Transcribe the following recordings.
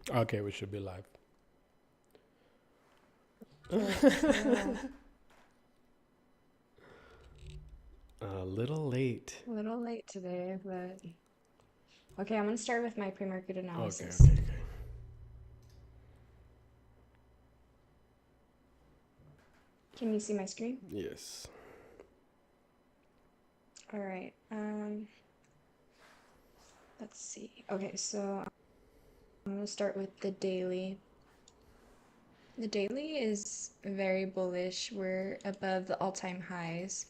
Okay, we should be live. Okay, so A little late. a little late today, but okay, I'm gonna start with my pre-market Okay, analysis. okay, okay. Can you see my screen? Yes. All right. Let's see. Okay, so I'm gonna start with the daily. The daily is very bullish. We're above the all-time highs.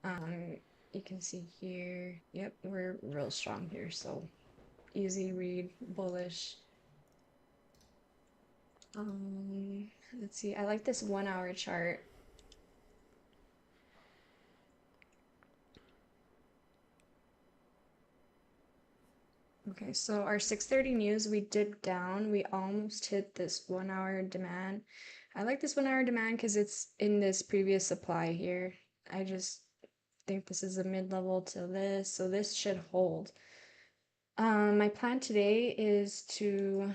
Um, you can see here. Yep, we're real strong here, so easy read, bullish. Let's see. I like this 1 hour chart. Okay, so our 6:30 news, we dipped down. We almost hit this 1 hour demand. I like this 1 hour demand because it's in this previous supply here. I just think this is a mid-level to this, so this should hold. My plan today is to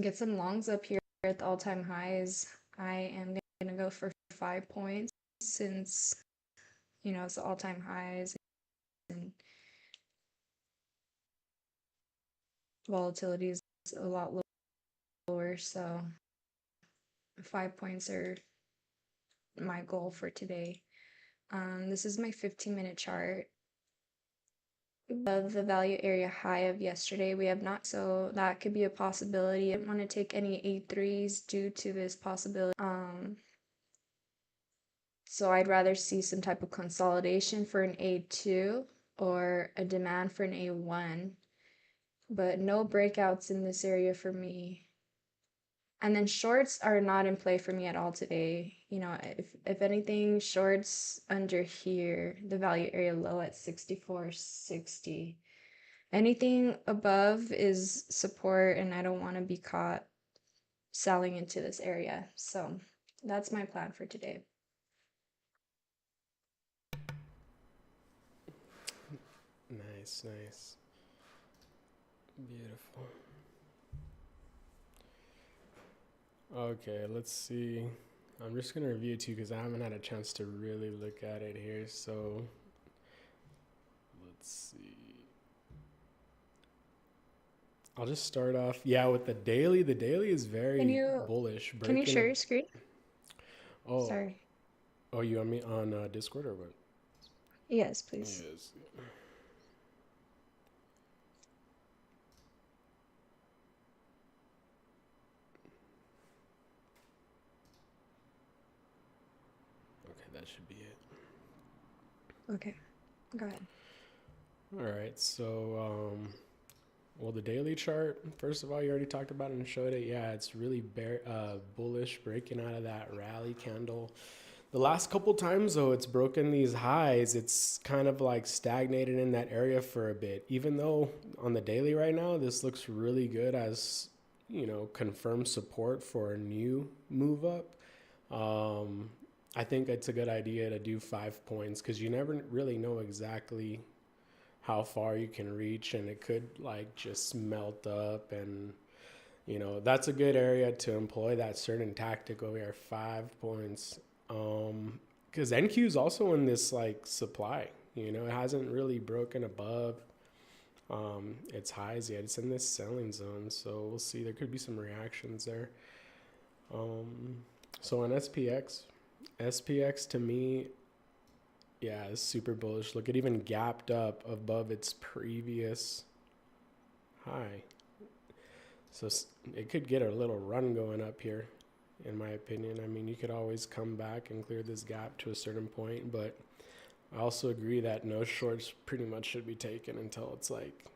get some longs up here at the all-time highs. I am gonna go for 5 points since it's the all-time highs and volatility is a lot lower, so 5 points are my goal for today. This is my 15-minute chart of the value area high of yesterday. We have not, so that could be a possibility. I don't want to take any A3s due to this possibility. So I'd rather see some type of consolidation for an A2 or a demand for an A1, but no breakouts in this area for me. And then shorts are not in play for me at all today. If anything, shorts under here, the value area low at 64.60. Anything above is support, and I don't want to be caught selling into this area. So that's my plan for today. Nice, nice. Beautiful. Okay, let's see. I'm just gonna review it too because I haven't had a chance to really look at it here. So let's see. I'll just start off, yeah, with the daily. The daily is Can very you bullish, can you breaking share it. your screen? Oh, Sorry. oh, you on me on Discord or what? Yes, please. Yes. Okay, that should be it. Okay, go ahead. All right, so well, the daily chart. First of all, you already talked about it and showed it. Yeah, it's really bullish, breaking out of that rally candle. The last couple times, though, it's broken these highs. It's kind of like stagnated in that area for a bit. Even though on the daily right now, this looks really good as confirmed support for a new move up. Um, I think it's a good idea to do 5 points because you never really know exactly how far you can reach, and it could like just melt up. And that's a good area to employ that certain tactic over here. 5 points, because NQ is also in this like supply. It hasn't really broken above its highs yet. It's in this selling zone, so we'll see. There could be some reactions there. um so on SPX to me, yeah, it's super bullish. Look, it even gapped up above its previous high. So it could get a little run going up here, in my opinion. I mean, you could always come back and clear this gap to a certain point, but I also agree that no shorts pretty much should be taken until it's like,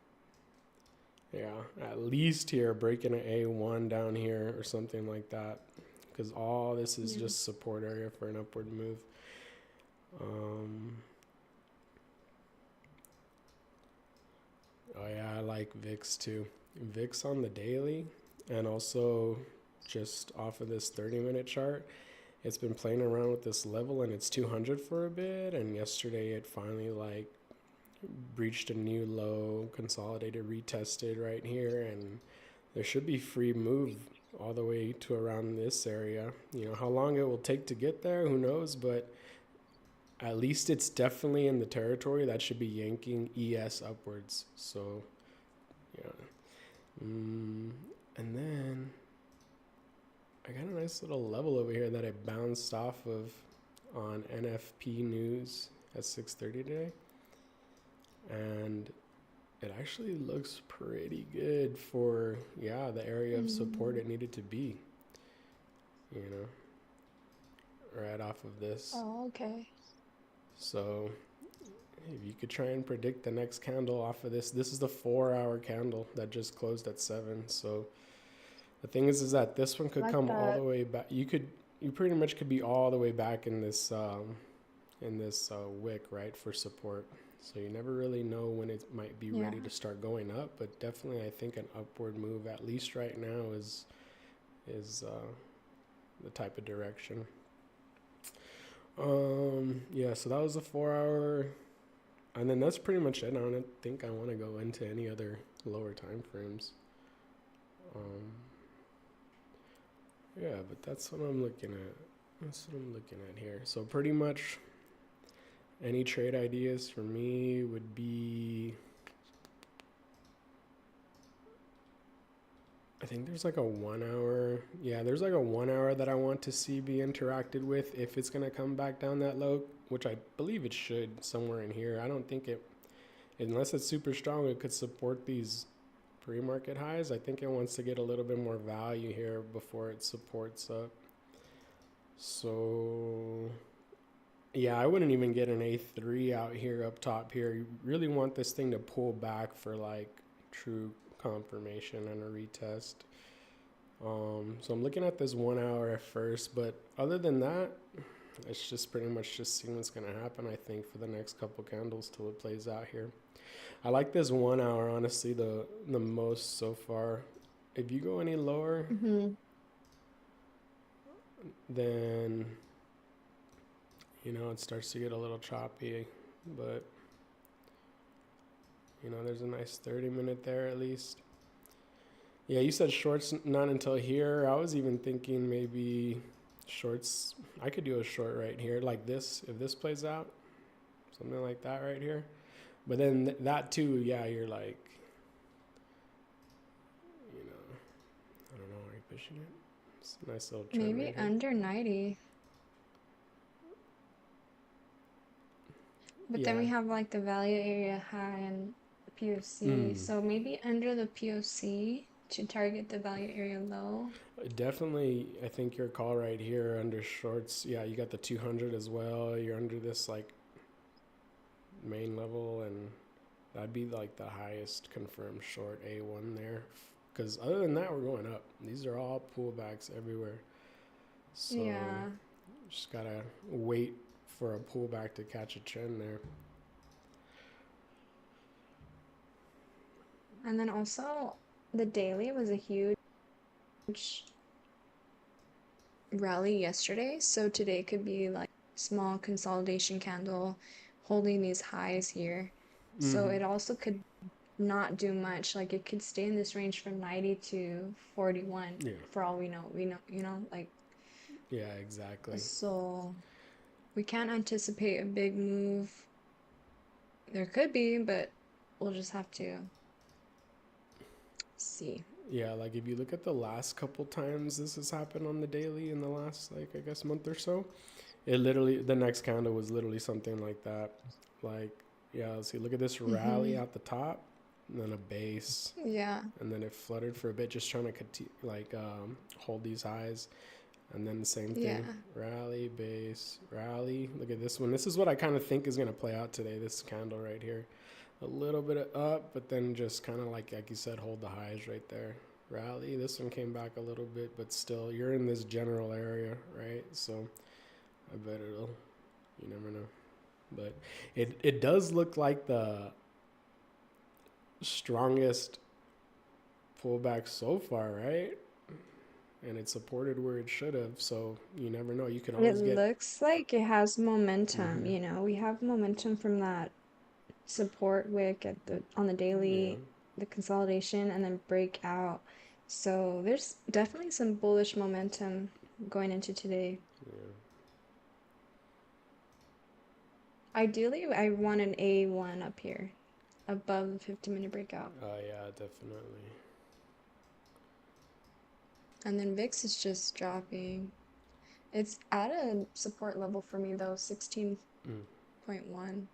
yeah, at least here breaking an A1 down here or something like that, because all this is Yeah. just support area for an upward move. Um, oh yeah, I like VIX too. VIX on the daily, and also just off of this 30-minute chart. It's been playing around with this level and it's 200 for a bit, and yesterday it finally like breached a new low, consolidated, retested right here, and there should be free move all the way to around this area. You know, how long it will take to get there, who knows, but at least it's definitely in the territory that should be yanking ES upwards. So, yeah. And then I got a nice little level over here that I bounced off of on NFP News at 6:30 today. And it actually looks pretty good for, yeah, the area of support Mm. it needed to be, you know, right off of this. Oh, okay. So if you could try and predict the next candle off of this is the 4 hour candle that just closed at 7. So the thing is that this one could Like come all the that. way back. You pretty much could be all the way back in this wick, right, for support. So you never really know when it might be Yeah. ready to start going up, but definitely I think an upward move, at least right now, is the type of direction. Yeah, so that was the 4 hour, and then that's pretty much it. I don't think I want to go into any other lower time frames. Um, yeah, but that's what I'm looking at. That's what I'm looking at here. So pretty much any trade ideas for me would be, I think there's like a 1 hour. Yeah, there's like a 1 hour that I want to see be interacted with if it's gonna come back down that low, which I believe it should somewhere in here. I don't think it, unless it's super strong, it could support these pre-market highs. I think it wants to get a little bit more value here before it supports up. So yeah, I wouldn't even get an A3 out here up top here. You really want this thing to pull back for like true confirmation and a retest. So I'm looking at this 1 hour at first, but other than that, it's just pretty much just seeing what's gonna happen. I think for the next couple candles till it plays out here. I like this 1 hour honestly the most so far. If you go any lower, Mm-hmm. then you know it starts to get a little choppy, but you know there's a nice 30 minute there at least. Yeah, you said shorts not until here. I was even thinking maybe shorts. I could do a short right here like this if this plays out, something like that right here. But then that too, yeah, you're like, you know, I don't know, are you pushing it? It's a nice little trend Maybe right here. under 90. But then Yeah. we have like the value area high and the POC. Mm. So maybe under the POC to target the value area low. Definitely, I think your call right here under shorts. Yeah, you got the 200 as well. You're under this like main level, and that'd be like the highest confirmed short A1 there. Because other than that, we're going up. These are all pullbacks everywhere. So Yeah. just gotta wait for a pullback to catch a trend there. And then also the daily was a huge rally yesterday. So today could be like small consolidation candle holding these highs here. So Mm-hmm. it also could not do much. Like it could stay in this range from 90 to 41 Yeah. for all we know. We know, like Yeah. Exactly. so we can't anticipate a big move. There could be, but we'll just have to see. Yeah, like if you look at the last couple times this has happened on the daily in the last like I guess month or so, it literally the next candle was literally something like that. Like yeah, let's see, look at this rally Mm-hmm. at the top, and then a base, Yeah. and then it fluttered for a bit, just trying to hold these highs, and then the same Yeah. thing, rally, base, rally. Look at this one. This is what I kind of think is gonna play out today. This candle right here, a little bit of up, but then just kind of like you said, hold the highs right there. Rally. This one came back a little bit, but still, you're in this general area, right? So I bet it'll. You never know, but it does look like the strongest pullback so far, right? And it supported where it should have. So you never know. You can It always get. looks like it has momentum, Hmm. you know. We have momentum from that support wick at the on the Yeah. daily, the consolidation, and then breakout. So there's definitely some bullish momentum going into today. Yeah. Ideally, I want an A1 up here above the 50-minute breakout. Yeah, definitely. And then VIX is just dropping. It's at a support level for me though, 16.1.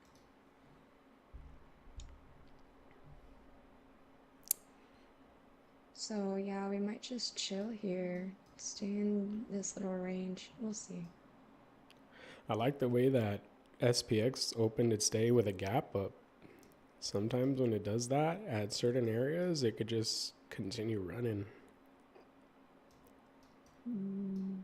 So yeah, we might just chill here, stay in this little range. We'll see. I like the way that SPX opened its day with a gap up. Sometimes when it does that at certain areas, it could just continue running. Mm.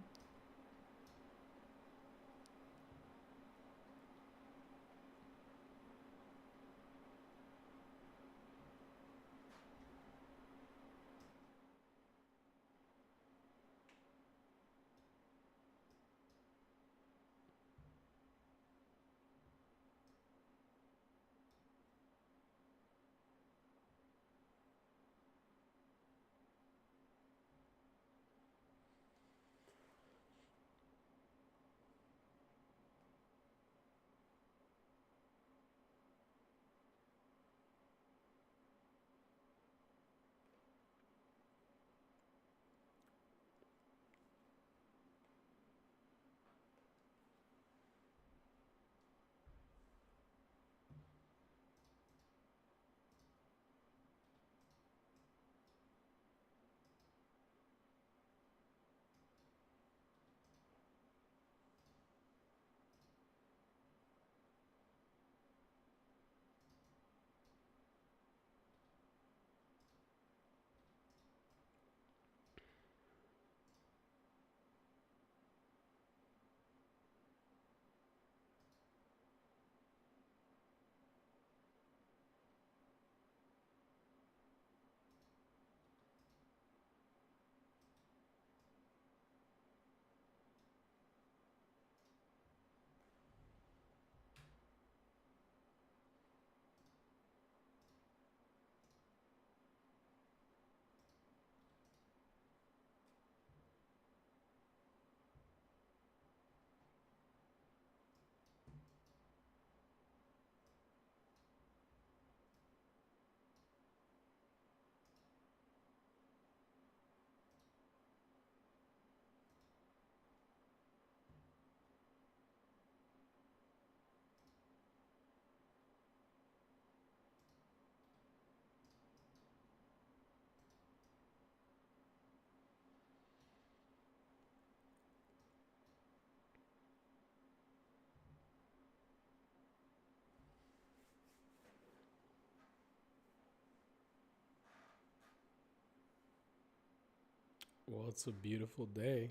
Well, it's a beautiful day.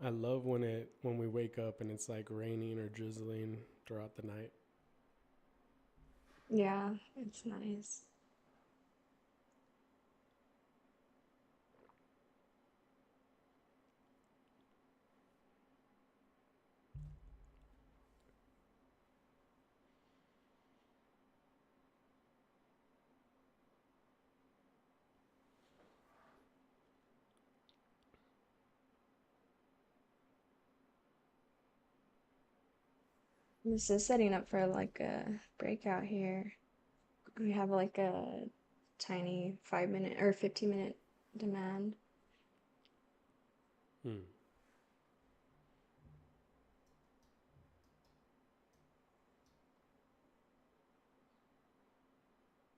I love when we wake up and it's like raining or drizzling throughout the night. Yeah, it's nice. This is setting up for like a breakout here. We have like a tiny 5-minute or 15-minute demand. Hmm.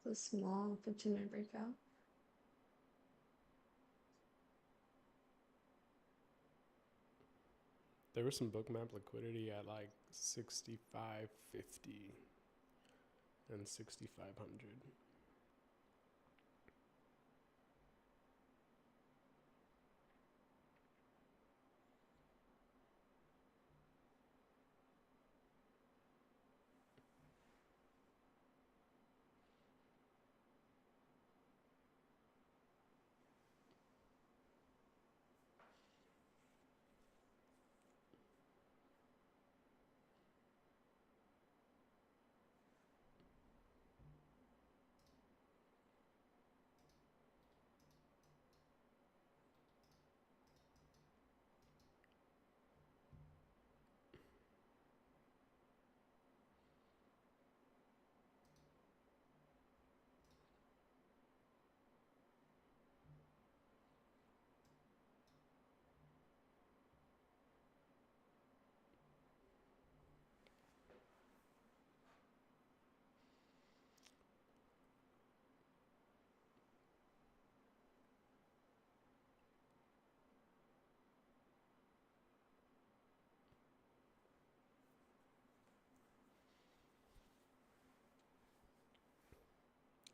It's a small 15-minute breakout. There was some bookmap liquidity at like 65.50 and 6,500.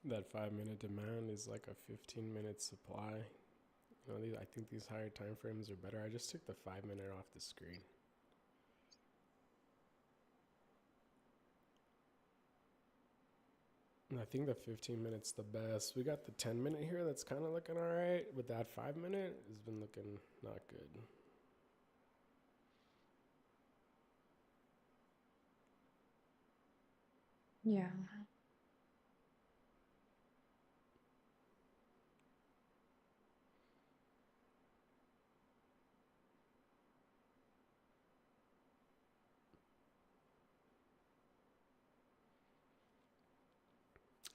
That 5 minute demand is like a 15-minute supply. You know, I think these higher time frames are better. I just took the 5 minute off the screen. And I think the 15 minutes the best. We got the 10 minute here that's kind of looking all right, but that 5 minute has been looking not good. Yeah.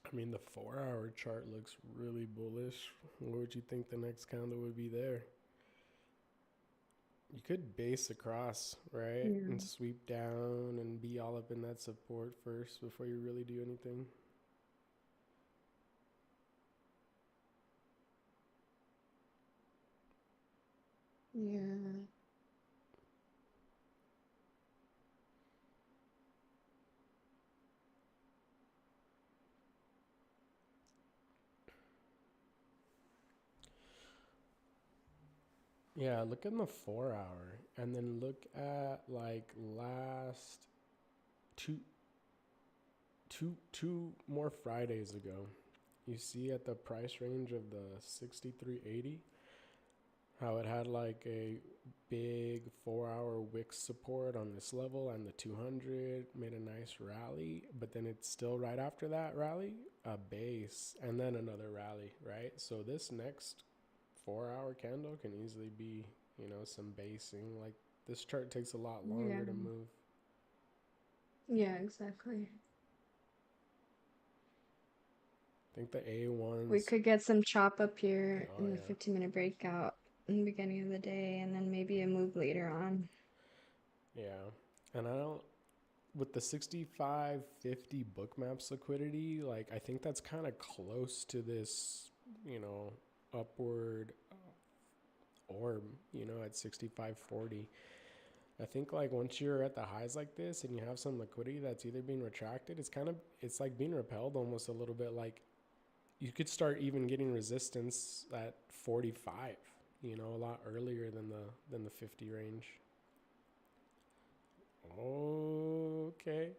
I mean, the 4 hour chart looks really bullish. What would you think the next candle would be there? You could base across, right? Yeah. And sweep down and be all up in that support first before you really do anything. Yeah. Yeah, look in the 4 hour and then look at like last two two more Fridays ago. You see at the price range of the 63.80 how it had like a big 4 hour wick support on this level, and the 200 made a nice rally, but then it's still right after that rally a base and then another rally, right? So this next 4 hour candle can easily be, you know, some basing. Like this chart takes a lot Yeah. longer to move. Yeah, exactly. I think the We A1s. could get some chop up here Oh in the yeah. 15-minute breakout in the beginning of the day, and then maybe a move later on. Yeah. And I don't, with the 6550 bookmaps liquidity, like I think that's kind of close to this, you know, upward orb, you know, at 6540. I think like once you're at the highs like this and you have some liquidity that's either being retracted, it's like being repelled almost a little bit. Like you could start even getting resistance at 45, you know, a lot earlier than the 50 range. Okay.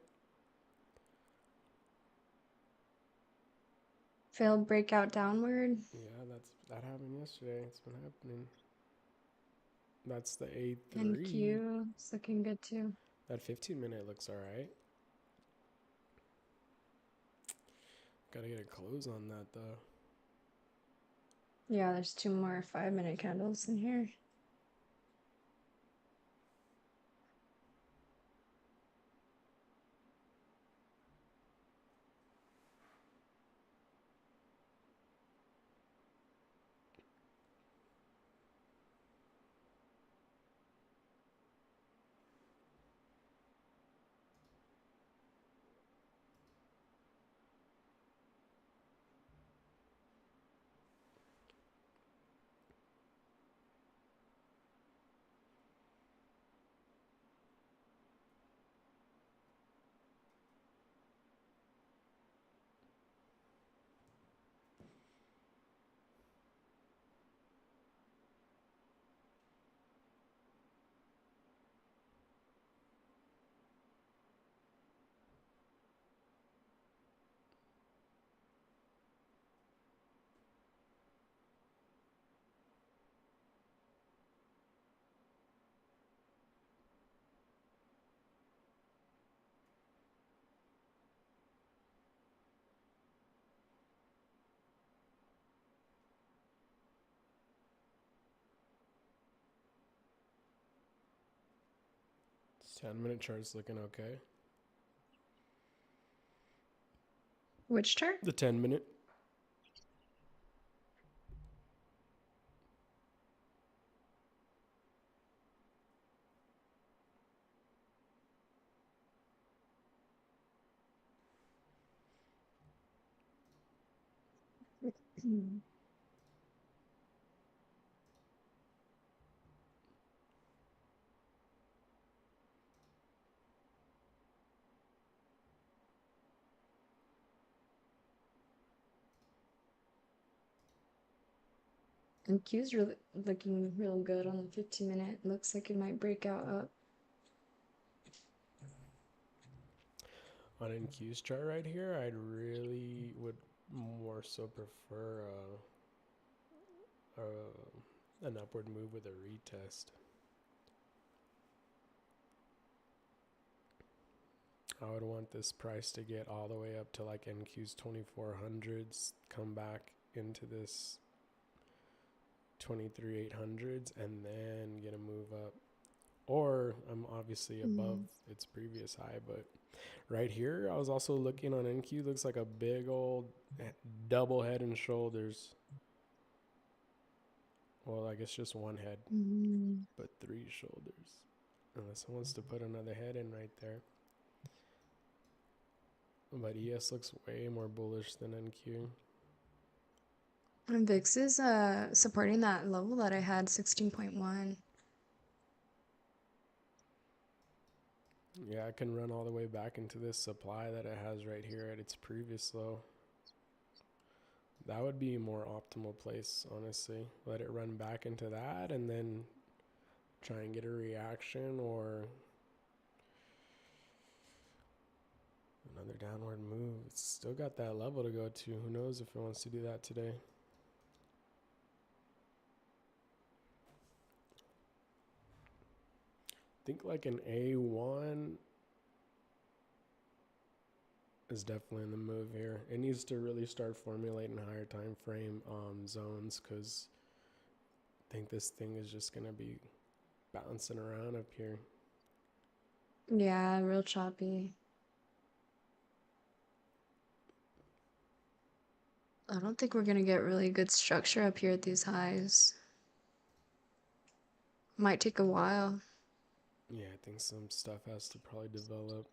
Failed breakout downward. Yeah, that happened yesterday. It's been happening. That's the And A3. Q is looking good too. That 15 minute looks all right. Gotta get a close on that though. Yeah, there's two more 5-minute candles in here. This 10 minute chart's looking okay. Which chart? The 10 minute. And Q's really looking real good on the 15-minute. Looks like it might break out up. On NQ's chart right here, I'd really would more so prefer an upward move with a retest. I would want this price to get all the way up to like NQ's 2400s, come back into this 23800s, and then get a move up. Or I'm obviously above its previous high, but right here, I was also looking on NQ. Looks like a big old double head and shoulders. Well, I guess just one head, but three shoulders. Unless it wants to put another head in right there. But ES looks way more bullish than NQ. And VIX is supporting that level that I had, 16.1. Yeah, I can run all the way back into this supply that it has right here at its previous low. That would be a more optimal place, honestly. Let it run back into that and then try and get a reaction or another downward move. It's still got that level to go to. Who knows if it wants to do that today. I think like an A1 is definitely in the move here. It needs to really start formulating higher time frame zones, because I think this thing is just going to be bouncing around up here. Yeah, real choppy. I don't think we're gonna get really good structure up here at these highs. Might take a while. Yeah, I think some stuff has to probably develop.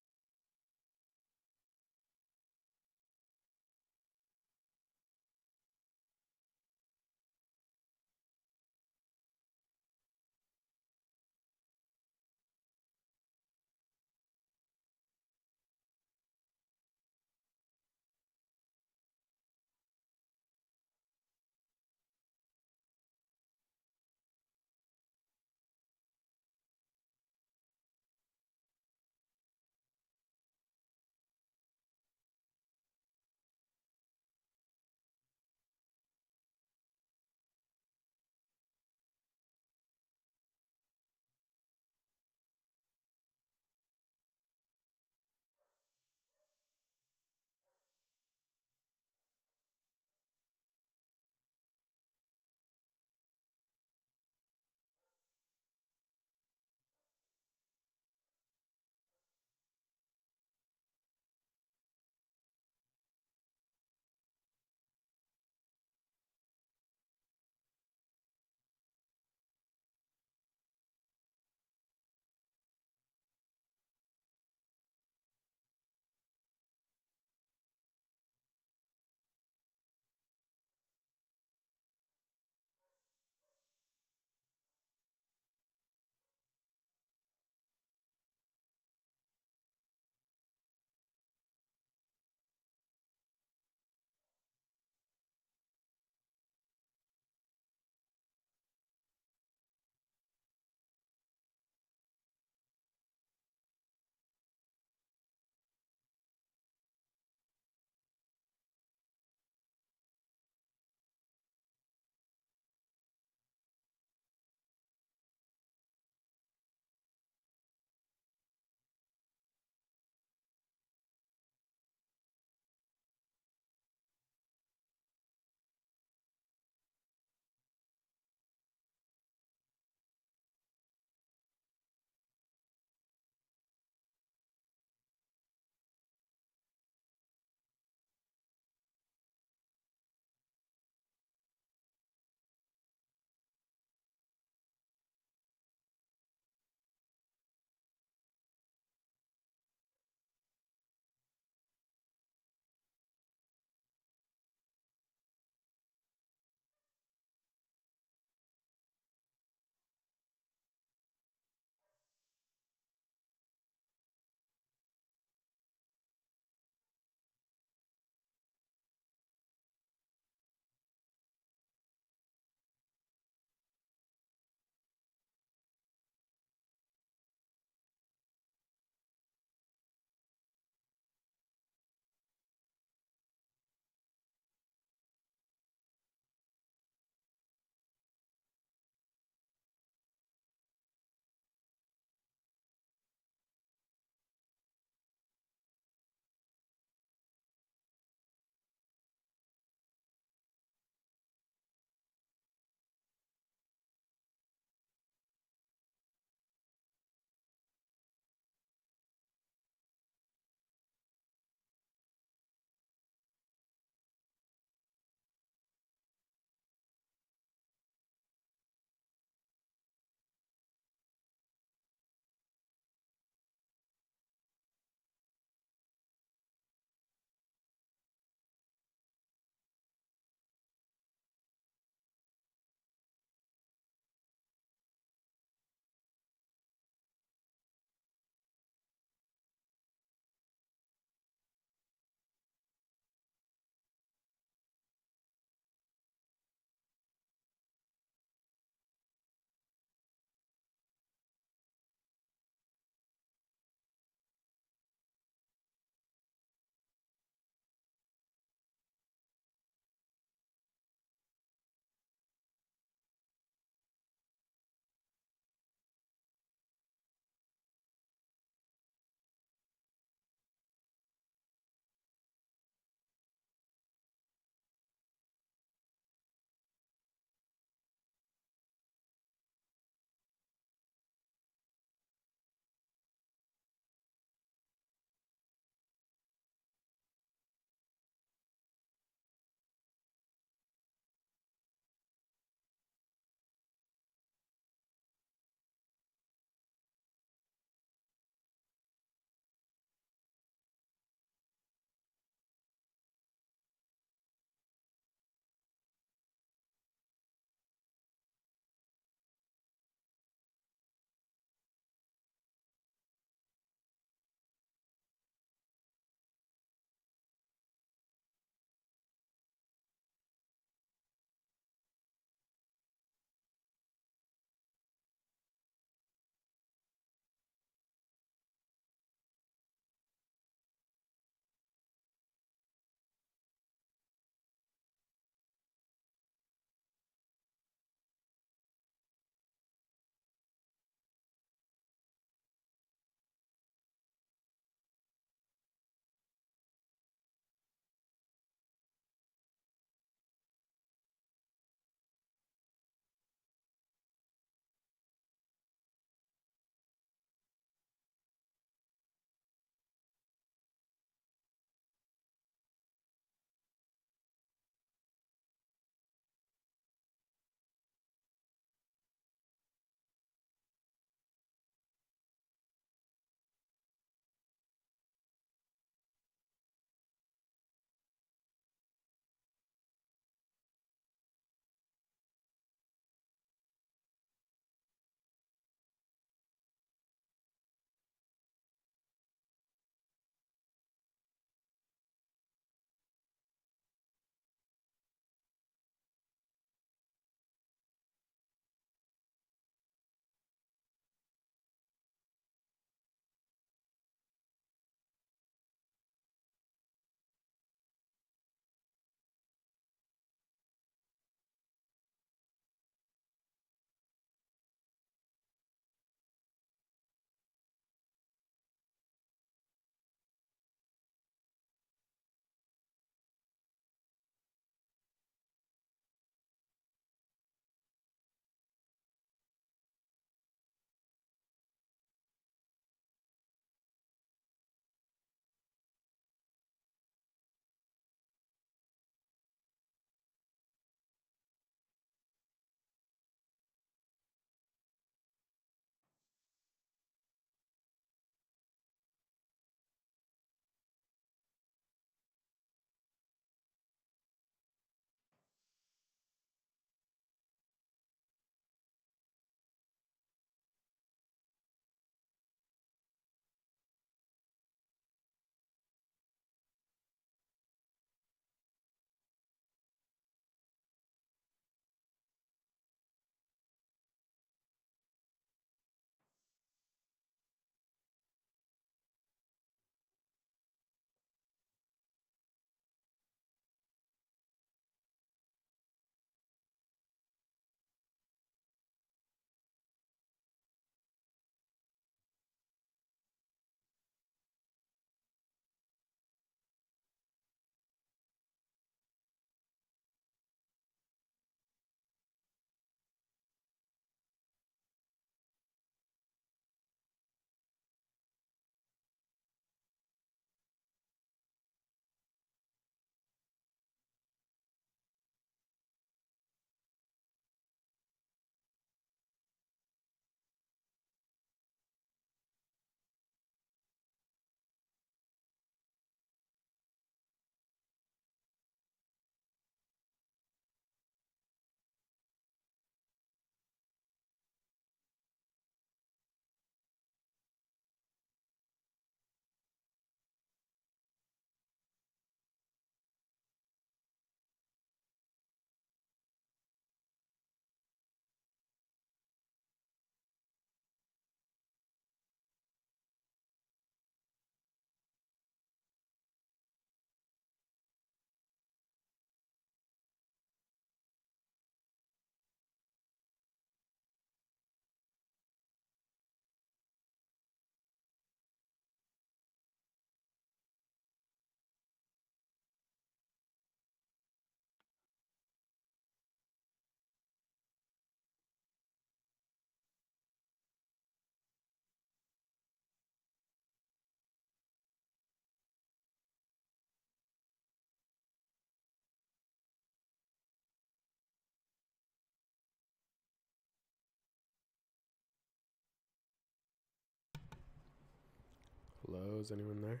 is anyone there?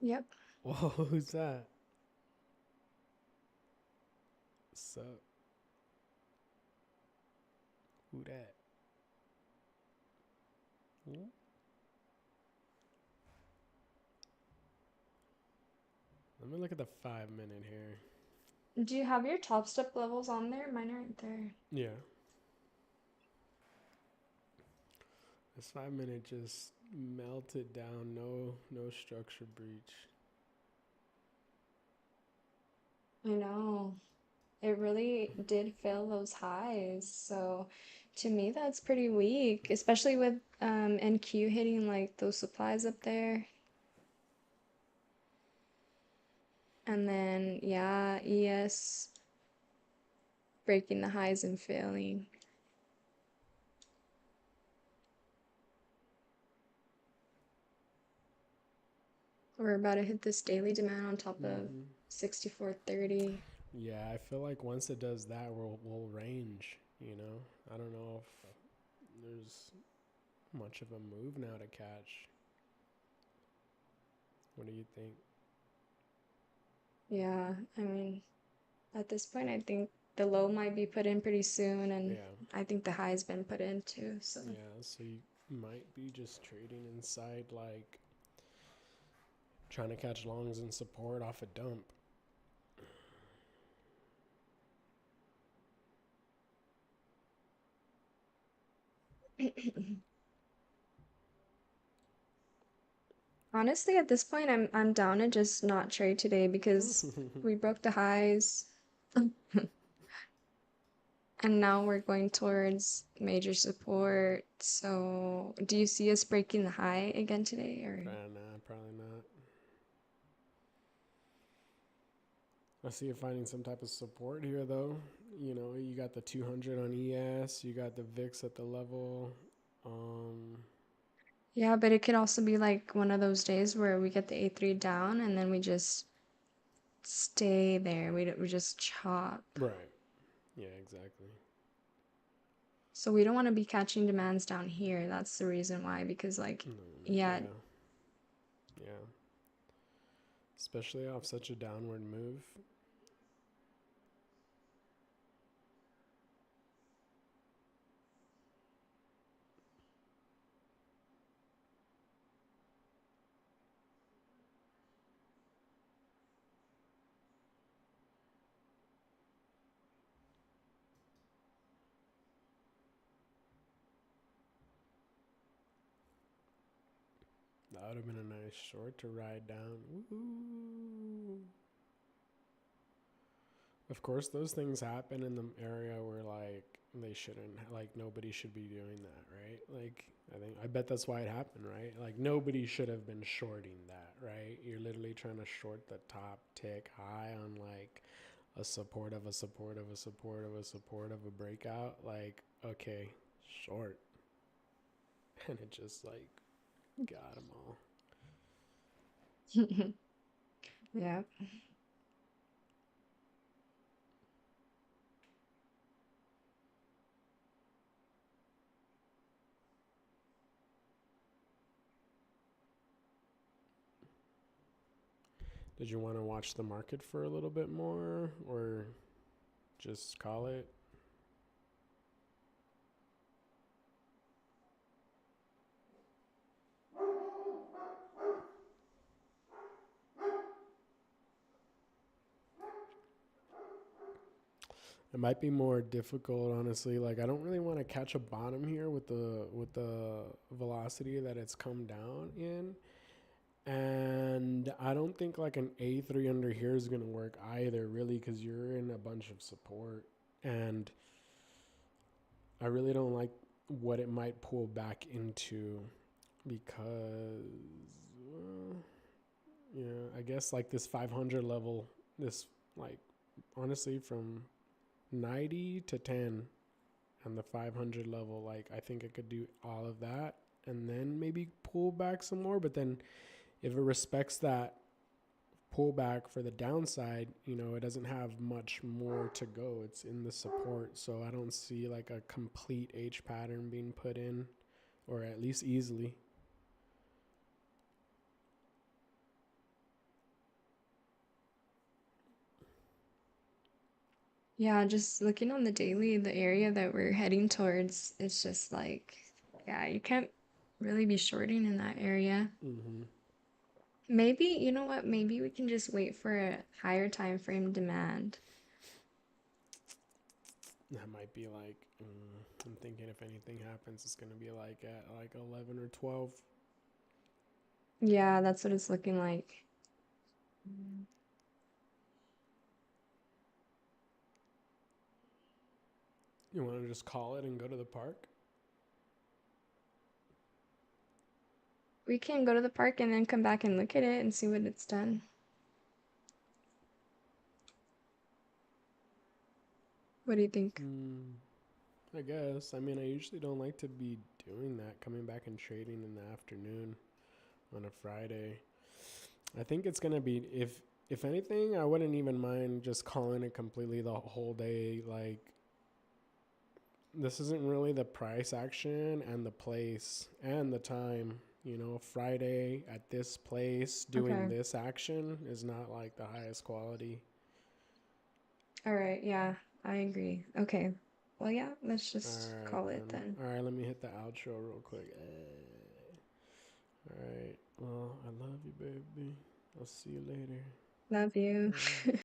Yep. Whoa, who's that? Sup? Who that? Who? Let me look at the 5 minute here. Do you have your top step levels on there? Mine aren't there. Yeah. This 5 minute just melted down. No structure breach. I know. It really did fill those highs. So to me, that's pretty weak, especially with NQ hitting like those supplies up there. And then, yeah, ES breaking the highs and failing. We're about to hit this daily demand on top of 6430. Yeah, I feel like once it does that, we'll range. You know, I don't know if there's much of a move now to catch. What do you think? Yeah, I mean, at this point, I think the low might be put in pretty soon, and Yeah, I think the high's been put in too. So yeah. So you might be just trading inside, like trying to catch longs and support off a dump. honestly, at this point, I'm down to just not trade today because we broke the highs, and now we're going towards major support. So, do you see us breaking the high again today, or? Nah, probably not. I see you finding some type of support here, though. You know, you got the 200 on ES, you got the VIX at the level. Yeah, but it could also be like one of those days where we get the A3 down and then we just stay there. We just chop. Right. Yeah, exactly. So we don't want to be catching demands down here. That's the reason why, because like, yeah, Yeah. Yeah. Especially off such a downward move. That would have been a nice short to ride down. Woo! Of course, those things happen in the area where like they shouldn't. Like nobody should be doing that, right? Like I bet that's why it happened, right? Like nobody should have been shorting that, right? You're literally trying to short the top tick high on like a support of a support of a support of a support of a breakout. Like okay, short, and it just like got them all. yeah. Did you want to watch the market for a little bit more or just call it? It might be more difficult, honestly. Like I don't really want to catch a bottom here with the velocity that it's come down in. And I don't think like an A3 under here is going to work either, really, because you're in a bunch of support. And I really don't like what it might pull back into because, yeah, I guess like this 500 level, this like honestly from 90 to 10 and the 500 level, like I think it could do all of that and then maybe pull back some more. But then if it respects that pullback for the downside, you know, it doesn't have much more to go. It's in the support. So I don't see like a complete H pattern being put in or at least easily. Yeah, just looking on the daily, the area that we're heading towards, it's just like, yeah, you can't really be shorting in that area. Mm-hmm. Maybe, you know what? Maybe we can just wait for a higher time frame demand. That might be like, I'm thinking if anything happens, it's gonna be like at like 11 or 12. Yeah, that's what it's looking like. You want to just call it and go to the park? We can go to the park and then come back and look at it and see what it's done. What do you think? I guess. I mean, I usually don't like to be doing that, coming back and trading in the afternoon on a Friday. I think it's gonna be, if anything, I wouldn't even mind just calling it completely the whole day. Like, this isn't really the price action and the place and the time. You know, Friday at this place doing Okay. this action is not like the highest quality. All right. Yeah, I agree. Okay. Well, yeah, let's All just right, call it then. then. All right, let me hit the outro real quick. All right. Well, I love you, baby. I'll see you later. Love you. Bye.